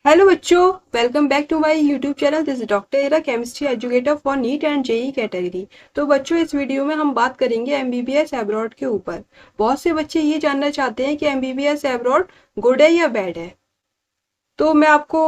Hello बच्चों, welcome back to my YouTube channel. This doctor Era chemistry educator for NEET and JEE category. तो बच्चों, इस video में हम बात करेंगे एमबीबीएस अब्रॉड के ऊपर। बहुत से बच्चे ये जानना चाहते हैं कि एमबीबीएस अब्रॉड गुड है या बैड है। तो मैं आपको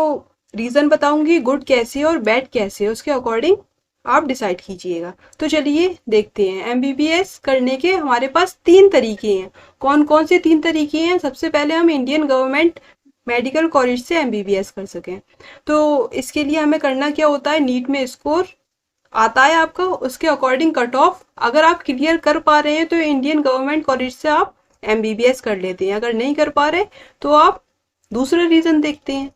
रीज़न बताऊंगी गुड कैसे है और बैड कैसे है, उसके अकॉर्डिंग आप डिसाइड कीजिएगा। तो चलिए देखते हैं। एमबीबीएस करने के हमारे पास तीन तरीके हैं। कौन कौन से तीन तरीके हैं? सबसे पहले हम इंडियन गवर्नमेंट मेडिकल कॉलेज से एमबीबीएस कर सकें, तो इसके लिए हमें करना क्या होता है, नीट में स्कोर आता है आपका, उसके अकॉर्डिंग कट ऑफ अगर आप क्लियर कर पा रहे हैं तो इंडियन गवर्नमेंट कॉलेज से आप एमबीबीएस कर लेते हैं। अगर नहीं कर पा रहे तो आप दूसरा रीजन देखते हैं।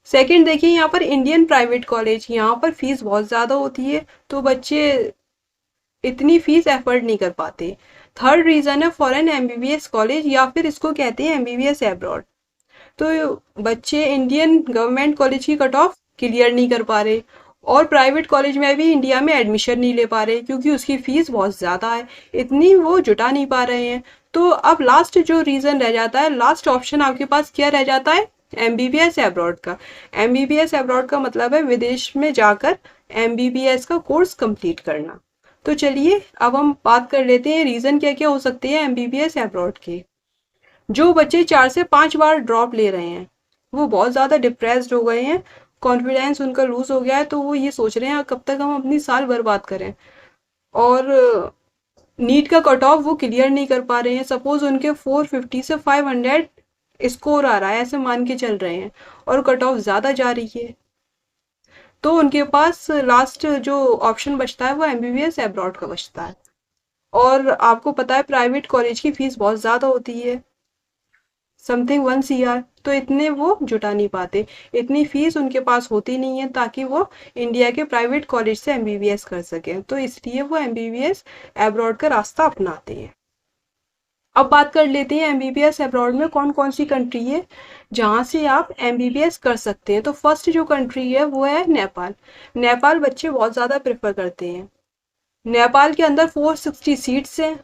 सेकंड देखिए, यहाँ पर इंडियन प्राइवेट कॉलेज, यहाँ पर फीस बहुत ज़्यादा होती है, तो बच्चे इतनी फीस एफर्ड नहीं कर पाते। थर्ड रीज़न है फॉरेन एमबीबीएस कॉलेज, या फिर इसको कहते हैं एमबीबीएस एब्रॉड। तो बच्चे इंडियन गवर्नमेंट कॉलेज की कट ऑफ क्लियर नहीं कर पा रहे और प्राइवेट कॉलेज में भी इंडिया में एडमिशन नहीं ले पा रहे क्योंकि उसकी फीस बहुत ज़्यादा है, इतनी वो जुटा नहीं पा रहे हैं। तो अब लास्ट जो रीज़न रह जाता है, लास्ट ऑप्शन आपके पास क्या रह जाता है? एमबीबीएस अब्रॉड का। एमबीबीएस अब्रॉड का मतलब है विदेश में जाकर एमबीबीएस का कोर्स कंप्लीट करना। तो चलिए अब हम बात कर लेते हैं रीज़न क्या क्या हो सकते हैं एमबीबीएस अब्रॉड के। जो बच्चे 4 से 5 बार ड्रॉप ले रहे हैं वो बहुत ज़्यादा डिप्रेस्ड हो गए हैं, कॉन्फिडेंस उनका लूज हो गया है, तो वो ये सोच रहे हैं कब तक हम अपनी साल बर्बाद करें। और नीट का कट ऑफ वो क्लियर नहीं कर पा रहे हैं। सपोज उनके 450 से 500 स्कोर आ रहा है, ऐसे मान के चल रहे हैं, और कट ऑफ ज़्यादा जा रही है, तो उनके पास लास्ट जो ऑप्शन बचता है वो एमबीबीएस अब्रॉड का बचता है। और आपको पता है प्राइवेट कॉलेज की फीस बहुत ज़्यादा होती है, समथिंग 1 CR, तो इतने वो जुटा नहीं पाते, इतनी फीस उनके पास होती नहीं है ताकि वो इंडिया के प्राइवेट कॉलेज से एमबीबीएस कर सकें, तो इसलिए वो एमबीबीएस अब्रॉड का रास्ता अपनाते हैं। अब बात कर लेते हैं एमबीबीएस अब्रॉड में कौन कौन सी कंट्री है जहाँ से आप एमबीबीएस कर सकते हैं। तो फर्स्ट जो कंट्री है वो है नेपाल। नेपाल बच्चे बहुत ज़्यादा प्रेफर करते हैं। नेपाल के अंदर 460 सीट्स हैं,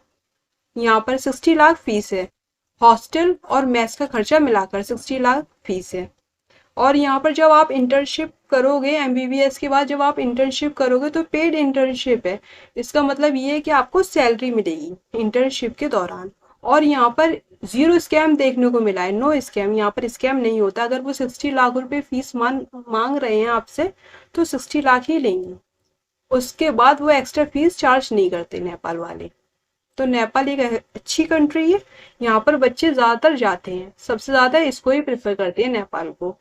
यहाँ पर 60 लाख फीस है, हॉस्टल और मेस का खर्चा मिलाकर 60 लाख फीस है। और यहाँ पर जब आप इंटर्नशिप करोगे एमबीबीएस के बाद, जब आप इंटर्नशिप करोगे तो पेड इंटर्नशिप है, इसका मतलब ये है कि आपको सैलरी मिलेगी इंटर्नशिप के दौरान। और यहाँ पर जीरो स्कैम देखने को मिला है, नो स्कैम, यहाँ पर स्कैम नहीं होता। अगर वो 60 लाख रुपए फीस मांग रहे हैं आपसे तो 60 लाख ही लेंगे, उसके बाद वो एक्स्ट्रा फीस चार्ज नहीं करते नेपाल वाले। तो नेपाल एक अच्छी कंट्री है, यहाँ पर बच्चे ज़्यादातर जाते हैं, सबसे ज़्यादा इसको ही प्रेफर करते हैं नेपाल को।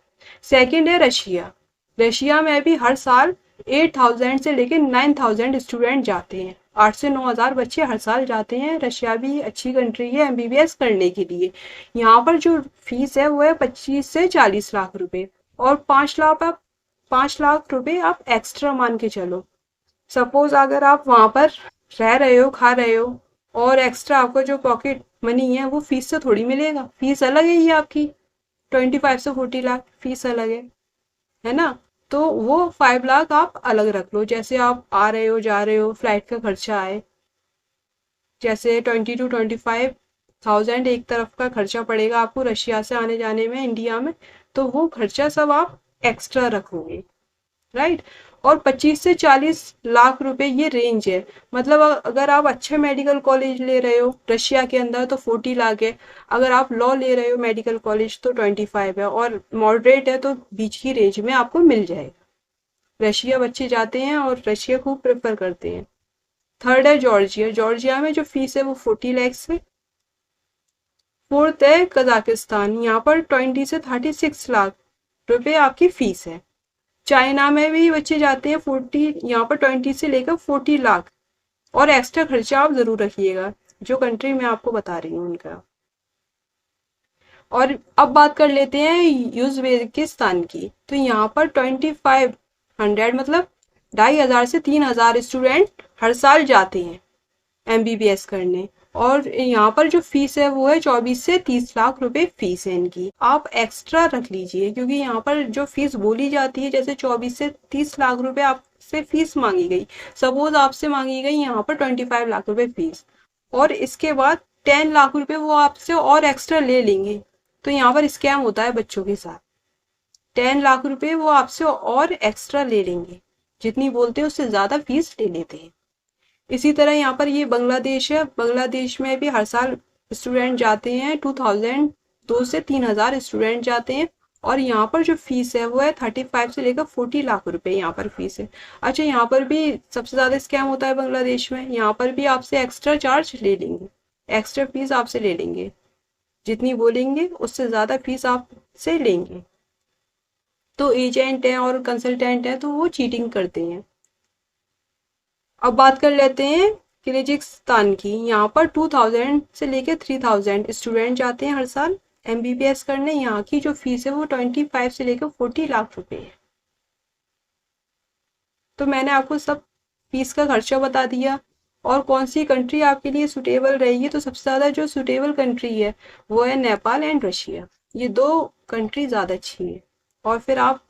सेकंड है रशिया। रशिया में भी हर साल 8,000 से लेकर 9,000 स्टूडेंट जाते हैं, 8 से 9 हज़ार बच्चे हर साल जाते हैं। रशिया भी अच्छी कंट्री है एमबीबीएस करने के लिए। यहाँ पर जो फीस है वो है 25 से 40 लाख रुपए, और 5 लाख रुपए आप एक्स्ट्रा मान के चलो। सपोज अगर आप वहाँ पर रह रहे हो, खा रहे हो, और एक्स्ट्रा आपका जो पॉकेट मनी है वो फीस से थोड़ी मिलेगा, फीस अलग है ये आपकी। 25 से 40 लाख फीस अलग है ना। तो वो 5 लाख आप अलग रख लो, जैसे आप आ रहे हो जा रहे हो, फ्लाइट का खर्चा आए, जैसे 20 to 25 थाउजेंड एक तरफ का खर्चा पड़ेगा आपको रशिया से आने जाने में इंडिया में, तो वो खर्चा सब आप एक्स्ट्रा रखोगे, राइट। और 25 से 40 लाख रुपए ये रेंज है। मतलब अगर आप अच्छे मेडिकल कॉलेज ले रहे हो रशिया के अंदर तो 40 लाख है, अगर आप लॉ ले रहे हो मेडिकल कॉलेज तो 25 है, और मॉडरेट है तो बीच की रेंज में आपको मिल जाएगा। रशिया बच्चे जाते हैं और रशिया खूब प्रेफर करते हैं। थर्ड है जॉर्जिया। जॉर्जिया में जो फीस है वो 40 लाख है। फोर्थ है कजाकिस्तान, यहाँ पर 20 से 36 लाख रुपए आपकी फीस है। चाइना में भी बच्चे जाते हैं 40, यहाँ पर 20 से लेकर 40 लाख, और एक्स्ट्रा खर्चा आप जरूर रखिएगा, जो कंट्री मैं आपको बता रही हूँ उनका। और अब बात कर लेते हैं उज़्बेकिस्तान की। तो यहाँ पर 2500 मतलब 2,500 से 3,000 स्टूडेंट हर साल जाते हैं एमबीबीएस करने, और यहाँ पर जो फीस है वो है 24 से 30 लाख रुपए फीस है इनकी। आप एक्स्ट्रा रख लीजिए क्योंकि यहाँ पर जो फीस बोली जाती है, जैसे 24 से 30 लाख रुपए आपसे फीस मांगी गई, सपोज आपसे मांगी गई यहाँ पर 25 लाख रुपए फीस, और इसके बाद 10 लाख रुपए वो आपसे और एक्स्ट्रा ले लेंगे, तो यहाँ पर स्कैम होता है बच्चों के साथ। 10 लाख रुपए वो आपसे और एक्स्ट्रा ले लेंगे, जितनी बोलते हैं उससे ज़्यादा फीस ले लेते हैं। इसी तरह यहाँ पर ये बांग्लादेश है, बांग्लादेश में भी हर साल स्टूडेंट जाते हैं, 2,000 से 3,000 स्टूडेंट जाते हैं। और यहाँ पर जो फीस है वो है 35 से लेकर 40 लाख रुपए यहाँ पर फीस है। अच्छा, यहाँ पर भी सबसे ज़्यादा स्कैम होता है बांग्लादेश में, यहाँ पर भी आपसे एक्स्ट्रा चार्ज ले लेंगे, एक्स्ट्रा फीस आपसे ले लेंगे, जितनी बोलेंगे उससे ज़्यादा फीस आपसे लेंगे। तो एजेंट हैं और कंसल्टेंट हैं तो वो चीटिंग करते हैं। अब बात कर लेते हैं किर्गिज़स्तान की। यहाँ पर 2,000 से लेकर 3,000 स्टूडेंट जाते हैं हर साल एमबीबीएस करने। यहाँ की जो फीस है वो 25 से लेकर 40 लाख रुपए है। तो मैंने आपको सब फीस का खर्चा बता दिया। और कौन सी कंट्री आपके लिए सुटेबल रहेगी, तो सबसे ज़्यादा जो सुटेबल कंट्री है वो है नेपाल एंड रशिया। ये दो कंट्री ज़्यादा अच्छी है। और फिर आप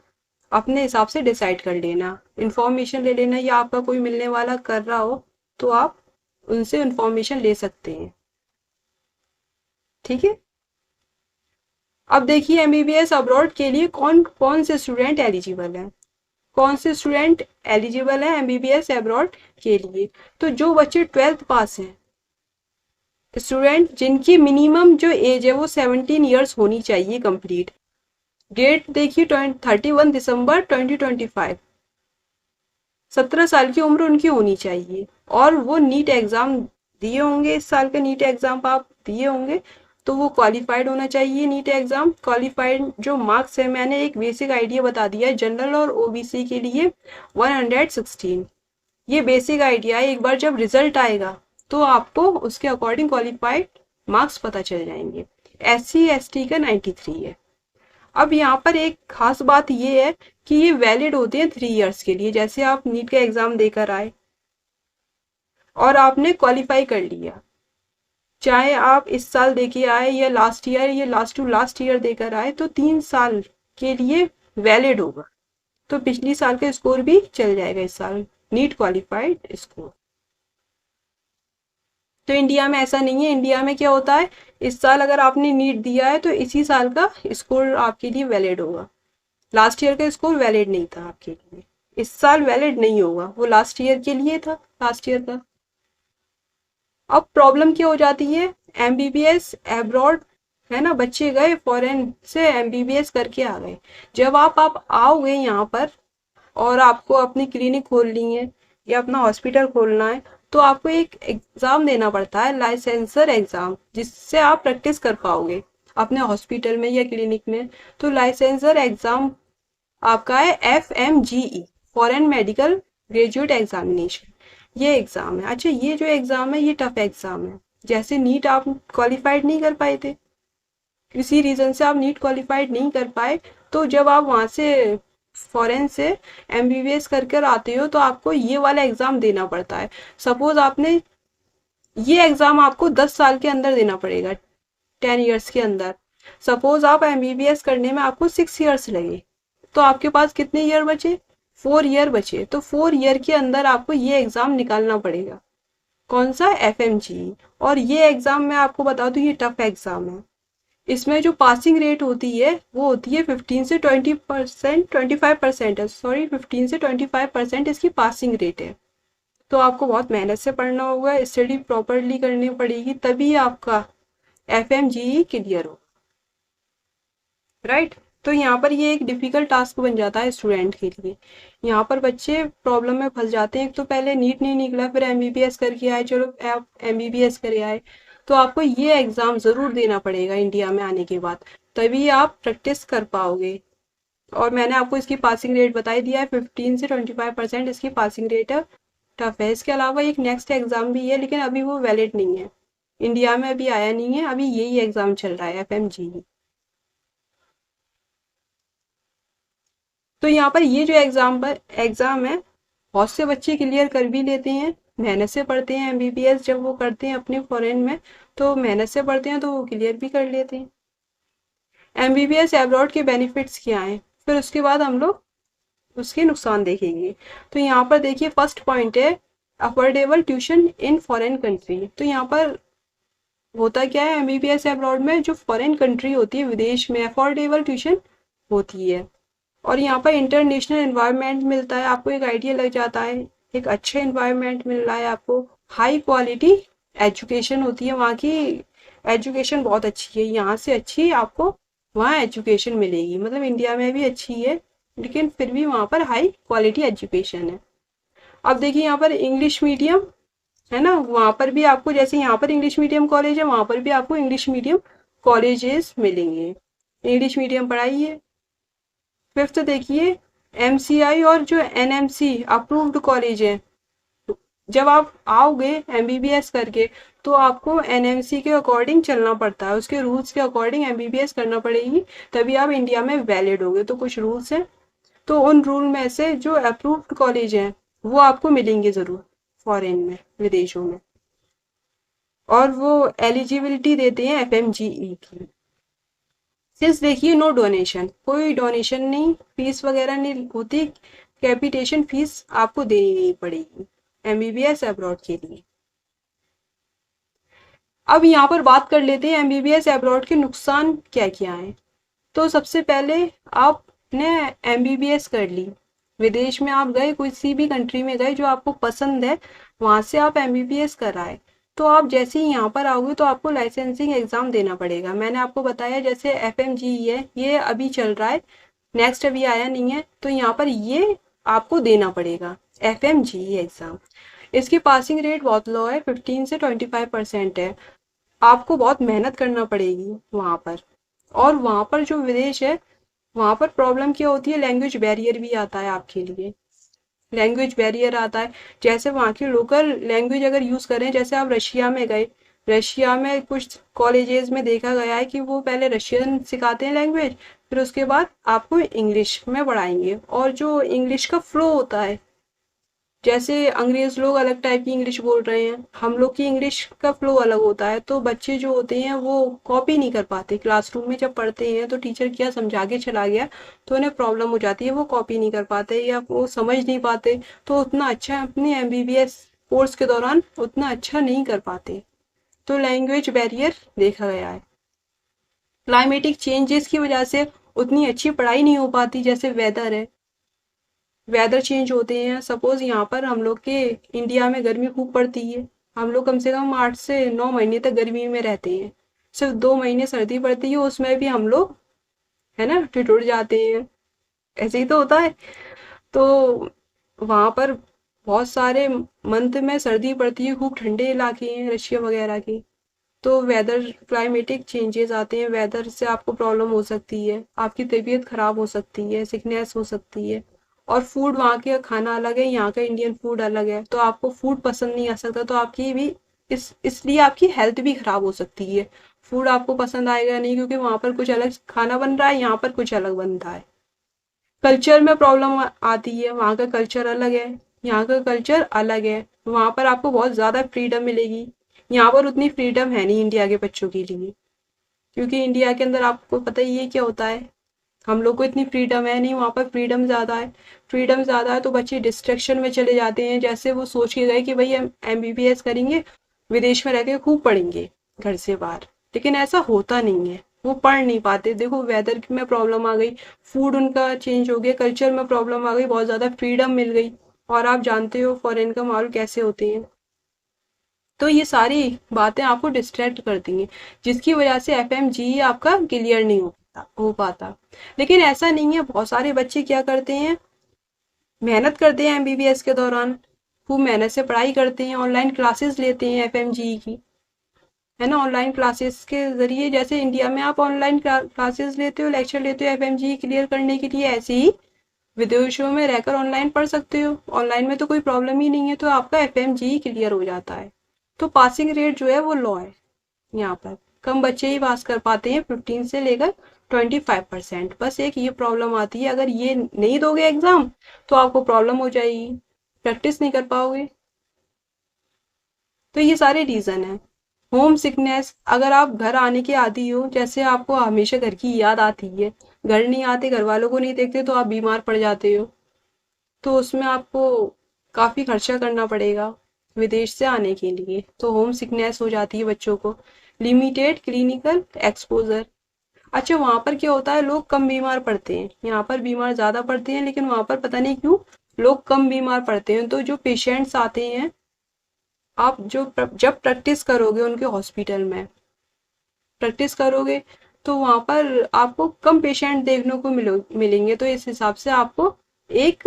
अपने हिसाब से डिसाइड कर लेना, इंफॉर्मेशन ले लेना, या आपका कोई मिलने वाला कर रहा हो तो आप उनसे इंफॉर्मेशन ले सकते हैं। ठीक है। अब देखिए एमबीबीएस अब्रॉड के लिए कौन कौन से स्टूडेंट एलिजिबल हैं। कौन से स्टूडेंट एलिजिबल हैं एमबीबीएस अब्रॉड के लिए। तो जो बच्चे 12th पास हैं, स्टूडेंट जिनकी मिनिमम जो एज है वो 17 ईयर्स होनी चाहिए कंप्लीट। डेट देखिए 31 दिसंबर 2025। 17 साल की उम्र उनकी होनी चाहिए। और वो नीट एग्जाम दिए होंगे, इस साल का नीट एग्जाम आप दिए होंगे, तो वो क्वालिफाइड होना चाहिए। नीट एग्जाम क्वालिफाइड जो मार्क्स है, मैंने एक बेसिक आइडिया बता दिया है, जनरल और ओबीसी के लिए 116। ये बेसिक आइडिया है, एक बार जब रिजल्ट आएगा तो आपको उसके अकॉर्डिंग क्वालिफाइड मार्क्स पता चल जाएंगे। SC ST का 93 है। अब यहाँ पर एक खास बात ये है कि ये वैलिड होते हैं 3 इयर्स के लिए। जैसे आप नीट का एग्जाम देकर आए और आपने क्वालिफाई कर लिया, चाहे आप इस साल देके आए या लास्ट ईयर या लास्ट टू लास्ट ईयर देकर आए, तो 3 साल के लिए वैलिड होगा। तो पिछली साल का स्कोर भी चल जाएगा इस साल, नीट क्वालिफाइड स्कोर। तो इंडिया में ऐसा नहीं है। इंडिया में क्या होता है, इस साल अगर आपने नीट दिया है तो इसी साल का स्कोर आपके लिए वैलिड होगा। लास्ट ईयर का स्कोर वैलिड नहीं था आपके लिए, इस साल वैलिड नहीं होगा, वो लास्ट ईयर के लिए था, लास्ट ईयर का। अब प्रॉब्लम क्या हो जाती है, एमबीबीएस एब्रॉड है ना, बच्चे गए फॉरेन से एमबीबीएस करके आ गए। जब आप आओगे यहाँ पर और आपको अपनी क्लिनिक खोलनी है या अपना हॉस्पिटल खोलना है, तो आपको एक एग्जाम देना पड़ता है, लाइसेंसर एग्जाम, जिससे आप प्रैक्टिस कर पाओगे अपने हॉस्पिटल में या क्लिनिक में। तो लाइसेंसर एग्जाम आपका है FMGE, foreign medical graduate examination, ये एग्जाम है। अच्छा, ये जो एग्जाम है ये टफ एग्जाम है। जैसे नीट आप क्वालिफाइड नहीं कर पाए थे, किसी रीजन से आप नीट क्वालिफाइड नहीं कर पाए, तो जब आप वहां से फॉरेन से एमबीबीएस कर कर आते हो तो आपको ये वाला एग्जाम देना पड़ता है। सपोज आपने ये एग्जाम आपको 10 साल के अंदर देना पड़ेगा, 10 इयर्स के अंदर। सपोज आप एमबीबीएस करने में आपको 6 इयर्स लगे, तो आपके पास कितने ईयर बचे, 4 ईयर बचे। तो 4 ईयर के अंदर आपको ये एग्जाम निकालना पड़ेगा। कौन सा, FMGE। और ये एग्जाम मैं आपको बता दूं, ये टफ एग्जाम है। इसमें जो पासिंग रेट होती है वो होती है 15 से 20%, 25% है, सॉरी 15 से 25% इसकी पासिंग रेट है। तो आपको बहुत मेहनत से पढ़ना होगा, स्टडी प्रॉपरली करनी पड़ेगी, तभी आपका FMGE क्लियर हो, राइट। तो यहाँ पर ये एक डिफिकल्ट टास्क बन जाता है स्टूडेंट के लिए। यहाँ पर बच्चे प्रॉब्लम में फंस जाते हैं। एक तो पहले नीट नहीं निकला, फिर एमबीबीएस करके आए, चलो आप एमबीबीएस करे आए, तो आपको ये एग्जाम जरूर देना पड़ेगा इंडिया में आने के बाद, तभी आप प्रैक्टिस कर पाओगे। और मैंने आपको इसकी पासिंग रेट बता ही दिया है, 15 से 25% इसकी पासिंग रेट है, टफ है। इसके अलावा एक नेक्स्ट एग्जाम भी है, लेकिन अभी वो वैलिड नहीं है, इंडिया में अभी आया नहीं है, अभी यही एग्जाम चल रहा है, FMGE। तो यहाँ पर ये जो एग्जाम है, बहुत से बच्चे क्लियर कर भी लेते हैं, मेहनत से पढ़ते हैं। एमबीबीएस जब वो करते हैं अपने फॉरेन में, तो मेहनत से पढ़ते हैं तो वो क्लियर भी कर लेते हैं। एमबीबीएस एब्रॉड के बेनिफिट्स क्या हैं, फिर उसके बाद हम लोग उसके नुकसान देखेंगे। तो यहाँ पर देखिए फर्स्ट पॉइंट है affordable tuition in foreign country. तो यहाँ पर होता क्या है, एमबीबीएस एब्रॉड में जो फॉरेन कंट्री होती है, विदेश में अफोर्डेबल ट्यूशन होती है। और यहाँ पर इंटरनेशनल एनवायरनमेंट मिलता है, आपको एक आइडिया लग जाता है, एक अच्छा एनवायरनमेंट मिल रहा है आपको। हाई क्वालिटी एजुकेशन होती है वहाँ की, एजुकेशन बहुत अच्छी है, यहाँ से अच्छी आपको वहाँ एजुकेशन मिलेगी, मतलब इंडिया में भी अच्छी है लेकिन फिर भी वहाँ पर हाई क्वालिटी एजुकेशन है। अब देखिए यहाँ पर इंग्लिश मीडियम है ना, वहाँ पर भी आपको जैसे यहाँ पर इंग्लिश मीडियम कॉलेज है, वहाँ पर भी आपको इंग्लिश मीडियम कॉलेजेस मिलेंगे, इंग्लिश मीडियम पढ़ाई है। फिफ्थ देखिए, एमसीआई और जो एनएमसी अप्रूव्ड कॉलेज है, जब आप आओगे एमबीबीएस करके तो आपको एनएमसी के अकॉर्डिंग चलना पड़ता है, उसके रूल्स के अकॉर्डिंग एमबीबीएस करना पड़ेगी, तभी आप इंडिया में वैलिड होगे। तो कुछ रूल्स हैं, तो उन रूल में से जो अप्रूव्ड कॉलेज हैं वो आपको मिलेंगे ज़रूर फॉरेन में, विदेशों में, और वो एलिजिबिलिटी देते हैं एफएमजीई की। सिंस देखिए नो डोनेशन, कोई डोनेशन नहीं, फीस वगैरह नहीं होती, कैपिटेशन फीस आपको देनी नहीं पड़ेगी एमबीबीएस अब्रॉड के लिए। अब यहाँ पर बात कर लेते हैं एमबीबीएस अब्रॉड के नुकसान क्या क्या हैं। तो सबसे पहले आपने एमबीबीएस कर ली, विदेश में आप गए, किसी भी कंट्री में गए जो आपको पसंद है, वहां से आप एमबीबीएस कराए, तो आप जैसे ही यहाँ पर आओगे तो आपको लाइसेंसिंग एग्जाम देना पड़ेगा। मैंने आपको बताया जैसे एफएमजीई है, ये अभी चल रहा है, नेक्स्ट अभी आया नहीं है, तो यहाँ पर ये आपको देना पड़ेगा एफएमजीई एग्जाम। इसकी पासिंग रेट बहुत लो है, 15 से 25% है, आपको बहुत मेहनत करना पड़ेगी वहाँ पर। और वहाँ पर जो विदेश है, वहाँ पर प्रॉब्लम क्या होती है, लैंग्वेज बैरियर भी आता है आपके लिए, लैंग्वेज बैरियर आता है। जैसे वहाँ की लोकल लैंग्वेज अगर यूज़ करें, जैसे आप रशिया में गए, रशिया में कुछ कॉलेजेस में देखा गया है कि वो पहले रशियन सिखाते हैं लैंग्वेज, फिर उसके बाद आपको इंग्लिश में पढ़ाएंगे, और जो इंग्लिश का फ्लो होता है, जैसे अंग्रेज लोग अलग टाइप की इंग्लिश बोल रहे हैं, हम लोग की इंग्लिश का फ्लो अलग होता है, तो बच्चे जो होते हैं वो कॉपी नहीं कर पाते। क्लासरूम में जब पढ़ते हैं तो टीचर क्या समझा के चला गया तो उन्हें प्रॉब्लम हो जाती है, वो कॉपी नहीं कर पाते या वो समझ नहीं पाते, तो उतना अच्छा अपने एमबीबीएस कोर्स के दौरान उतना अच्छा नहीं कर पाते। तो लैंग्वेज बैरियर देखा गया है। क्लाइमेटिक चेंजेस की वजह से उतनी अच्छी पढ़ाई नहीं हो पाती, जैसे वेदर है, वेदर चेंज होते हैं। सपोज यहाँ पर हम लोग के इंडिया में गर्मी खूब पड़ती है, हम लोग कम से कम 8 से 9 महीने तक गर्मी में रहते हैं, सिर्फ 2 महीने सर्दी पड़ती है, उसमें भी हम लोग है ना ठिठुर जाते हैं, ऐसे ही तो होता है। तो वहाँ पर बहुत सारे मंथ में सर्दी पड़ती है, खूब ठंडे इलाके हैं रशिया वगैरह के, तो वेदर क्लाइमेटिक चेंजेस आते हैं, वेदर से आपको प्रॉब्लम हो सकती है, आपकी तबीयत खराब हो सकती है, सिकनेस हो सकती है। और फूड वहाँ का खाना अलग है, यहाँ का इंडियन फूड अलग है, तो आपको फूड पसंद नहीं आ सकता, तो आपकी भी इसलिए आपकी हेल्थ भी खराब हो सकती है। फूड आपको पसंद आएगा नहीं, क्योंकि वहाँ पर कुछ अलग खाना बन रहा है, यहाँ पर कुछ अलग बन रहा है। कल्चर में प्रॉब्लम आती है, वहाँ का कल्चर अलग है, यहाँ का कल्चर अलग है, वहाँ पर आपको बहुत ज़्यादा फ्रीडम मिलेगी, यहाँ पर उतनी फ्रीडम है नहीं इंडिया के बच्चों के लिए, क्योंकि इंडिया के अंदर आपको पता ही है क्या होता है, हम लोग को इतनी फ्रीडम है नहीं, वहाँ पर फ्रीडम ज़्यादा है। फ्रीडम ज़्यादा है तो बच्चे डिस्ट्रैक्शन में चले जाते हैं, जैसे वो सोच के गए कि भाई हम एमबीबीएस करेंगे, विदेश में रह के खूब पढ़ेंगे घर से बाहर, लेकिन ऐसा होता नहीं है, वो पढ़ नहीं पाते। देखो वेदर में प्रॉब्लम आ गई, फूड उनका चेंज हो गया, कल्चर में प्रॉब्लम आ गई, बहुत ज़्यादा फ्रीडम मिल गई, और आप जानते हो फॉरेन का माहौल कैसे होते हैं, तो ये सारी बातें आपको डिस्ट्रैक्ट कर देंगी, जिसकी वजह से एफएमजीई आपका क्लियर नहीं हो पाता। लेकिन ऐसा नहीं है, बहुत सारे बच्चे क्या करते हैं, मेहनत करते हैं एमबीबीएस के दौरान, खूब मेहनत से पढ़ाई करते हैं, ऑनलाइन क्लासेस लेते हैं एफएमजीई की, है ना। ऑनलाइन क्लासेस के जरिए, जैसे इंडिया में आप ऑनलाइन क्लासेस लेते हो, लेक्चर लेते हो एफएमजीई क्लियर करने के लिए, ऐसे ही विदेशों में रहकर ऑनलाइन पढ़ सकते हो, ऑनलाइन में तो कोई प्रॉब्लम ही नहीं है, तो आपका एफएमजीई क्लियर हो जाता है। तो पासिंग रेट जो है वो लो है, यहाँ पर कम बच्चे ही पास कर पाते हैं, 15 से लेकर 25%। बस एक ये प्रॉब्लम आती है, अगर ये नहीं दोगे एग्जाम तो आपको प्रॉब्लम हो जाएगी, प्रैक्टिस नहीं कर पाओगे। तो ये सारे रीजन है। होम सिकनेस, अगर आप घर आने के आदी हो, जैसे आपको हमेशा घर की याद आती है, घर नहीं आते, घर वालों को नहीं देखते, तो आप बीमार पड़ जाते हो, तो उसमें आपको काफ़ी खर्चा करना पड़ेगा विदेश से आने के लिए, तो होम सिकनेस हो जाती है बच्चों को। लिमिटेड क्लिनिकल एक्सपोजर, अच्छा, वहां पर क्या होता है, लोग कम बीमार पड़ते हैं, यहाँ पर बीमार ज्यादा पड़ते हैं, लेकिन वहां पर पता नहीं क्यों लोग कम बीमार पड़ते हैं। तो जो पेशेंट्स आते हैं, आप जब प्रैक्टिस करोगे उनके हॉस्पिटल में प्रैक्टिस करोगे, तो वहां पर आपको कम पेशेंट देखने को मिलेंगे। तो इस हिसाब से आपको एक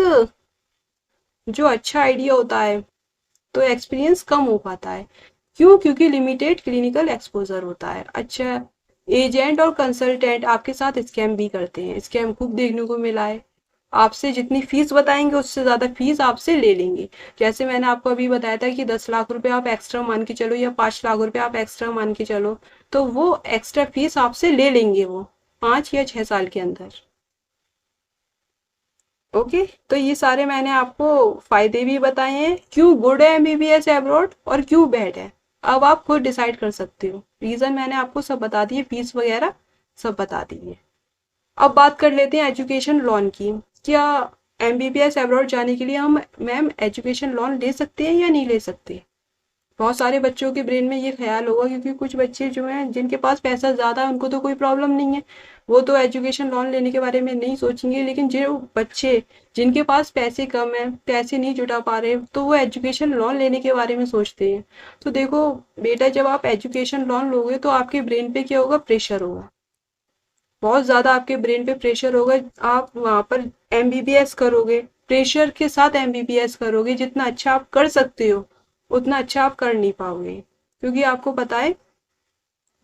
जो अच्छा आइडिया होता है, तो एक्सपीरियंस कम हो पाता है। क्यों? क्योंकि लिमिटेड क्लिनिकल एक्सपोजर होता है। अच्छा, एजेंट और कंसल्टेंट आपके साथ स्कैम भी करते हैं, स्कैम खूब देखने को मिला है। आपसे जितनी फीस बताएंगे उससे ज्यादा फीस आपसे ले लेंगे। जैसे मैंने आपको अभी बताया था कि 10 लाख रुपए आप एक्स्ट्रा मान के चलो, या 5 लाख रुपए आप एक्स्ट्रा मान के चलो, तो वो एक्स्ट्रा फीस आपसे ले लेंगे वो 5 या 6 साल के अंदर। ओके, तो ये सारे मैंने आपको फायदे भी बताए हैं, क्यों गुड है एमबीबीएस अब्रॉड और क्यों बैड है। अब आप खुद डिसाइड कर सकते हो। रीजन मैंने आपको सब बता दिए, फीस वगैरह सब बता दी है। अब बात कर लेते हैं एजुकेशन लोन की। क्या एमबीबीएस अब्रॉड जाने के लिए हम मैम एजुकेशन लोन ले सकते हैं या नहीं ले सकते? बहुत सारे बच्चों के ब्रेन में ये ख्याल होगा, क्योंकि कुछ बच्चे जो हैं जिनके पास पैसा ज़्यादा है उनको तो कोई प्रॉब्लम नहीं है, वो तो एजुकेशन लोन लेने के बारे में नहीं सोचेंगे। लेकिन जो बच्चे जिनके पास पैसे कम है, पैसे नहीं जुटा पा रहे, तो वो एजुकेशन लोन लेने के बारे में सोचते हैं। तो देखो बेटा, जब आप एजुकेशन लोन लोगे तो आपके ब्रेन पे क्या होगा, प्रेशर होगा, बहुत ज़्यादा आपके ब्रेन पे प्रेशर होगा। आप वहाँ पर एमबीबीएस करोगे, प्रेशर के साथ एमबीबीएस करोगे, जितना अच्छा आप कर सकते हो उतना अच्छा आप कर नहीं पाओगे। क्योंकि आपको पता है,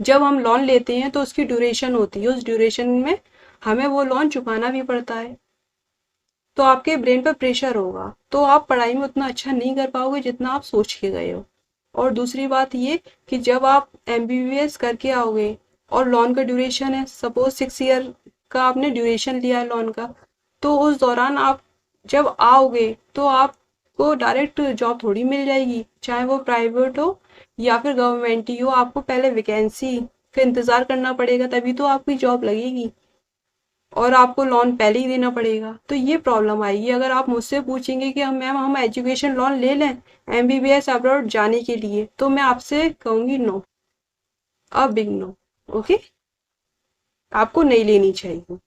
जब हम लोन लेते हैं तो उसकी ड्यूरेशन होती है, उस ड्यूरेशन में हमें वो लोन चुकाना भी पड़ता है। तो आपके ब्रेन पर प्रेशर होगा, तो आप पढ़ाई में उतना अच्छा नहीं कर पाओगे जितना आप सोच के गए हो। और दूसरी बात ये कि जब आप एमबीबीएस करके आओगे और लोन का ड्यूरेशन है, सपोज 6 ईयर का आपने ड्यूरेशन लिया है लोन का, तो उस दौरान आप जब आओगे तो आपको डायरेक्ट जॉब थोड़ी मिल जाएगी, चाहे वो प्राइवेट हो या फिर गवर्नमेंट ही हो। आपको पहले वैकेंसी का इंतजार करना पड़ेगा, तभी तो आपकी जॉब लगेगी, और आपको लोन पहले ही देना पड़ेगा। तो ये प्रॉब्लम आएगी। अगर आप मुझसे पूछेंगे कि हम मैम हम एजुकेशन लोन ले लें एमबीबीएस अब्रॉड जाने के लिए, तो मैं आपसे कहूंगी no, a big no. Okay, आपको नहीं लेनी चाहिए।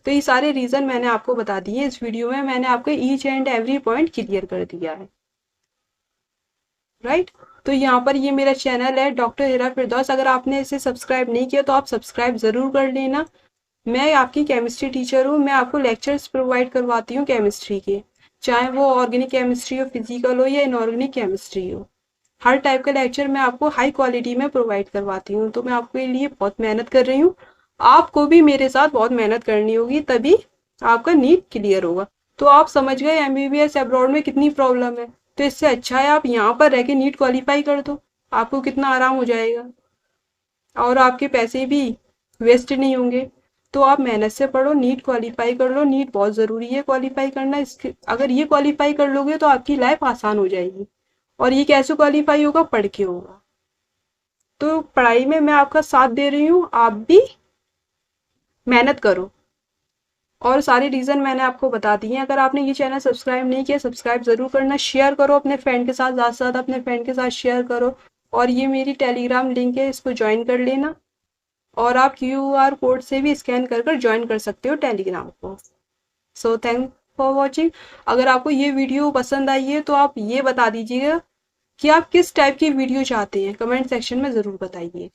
तो ये सारे रीजन मैंने आपको बता दिए इस वीडियो में, मैंने आपको each and every point clear कर दिया है। राइट, तो यहाँ पर ये मेरा चैनल है डॉक्टर हिरा फिरदौस। अगर आपने इसे सब्सक्राइब नहीं किया तो आप सब्सक्राइब जरूर कर लेना। मैं आपकी केमिस्ट्री टीचर हूँ, मैं आपको लेक्चर्स प्रोवाइड करवाती हूँ केमिस्ट्री के, चाहे वो ऑर्गेनिक केमिस्ट्री हो, फिजिकल हो या इनऑर्गेनिक केमिस्ट्री हो। हर टाइप का लेक्चर मैं आपको हाई क्वालिटी में प्रोवाइड करवाती हूँ। तो मैं आपके लिए बहुत मेहनत कर रही हूँ, आपको भी मेरे साथ बहुत मेहनत करनी होगी, तभी आपका नीट क्लियर होगा। तो आप समझ गए एमबीबीएस अब्रॉड में कितनी प्रॉब्लम है। तो इससे अच्छा है आप यहाँ पर रह के नीट क्वालिफाई कर दो, आपको कितना आराम हो जाएगा, और आपके पैसे भी वेस्ट नहीं होंगे। तो आप मेहनत से पढ़ो, नीट क्वालिफाई कर लो, नीट बहुत ज़रूरी है क्वालिफाई करना। इसके अगर ये क्वालिफाई कर लोगे तो आपकी लाइफ आसान हो जाएगी। और ये कैसे क्वालिफाई होगा, पढ़ के होगा। तो पढ़ाई में मैं आपका साथ दे रही हूँ, आप भी मेहनत करो। और सारे रीज़न मैंने आपको बता दिए हैं। अगर आपने ये चैनल सब्सक्राइब नहीं किया, सब्सक्राइब ज़रूर करना, शेयर करो अपने फ्रेंड के साथ, ज़्यादा से ज़्यादा अपने फ्रेंड के साथ शेयर करो। और ये मेरी टेलीग्राम लिंक है, इसको ज्वाइन कर लेना। और आप क्यूआर कोड से भी स्कैन कर कर ज्वाइन कर सकते हो टेलीग्राम को। So thank for watching. अगर आपको ये वीडियो पसंद आई है तो आप ये बता दीजिएगा कि आप किस टाइप की वीडियो चाहते हैं, कमेंट सेक्शन में ज़रूर बताइए।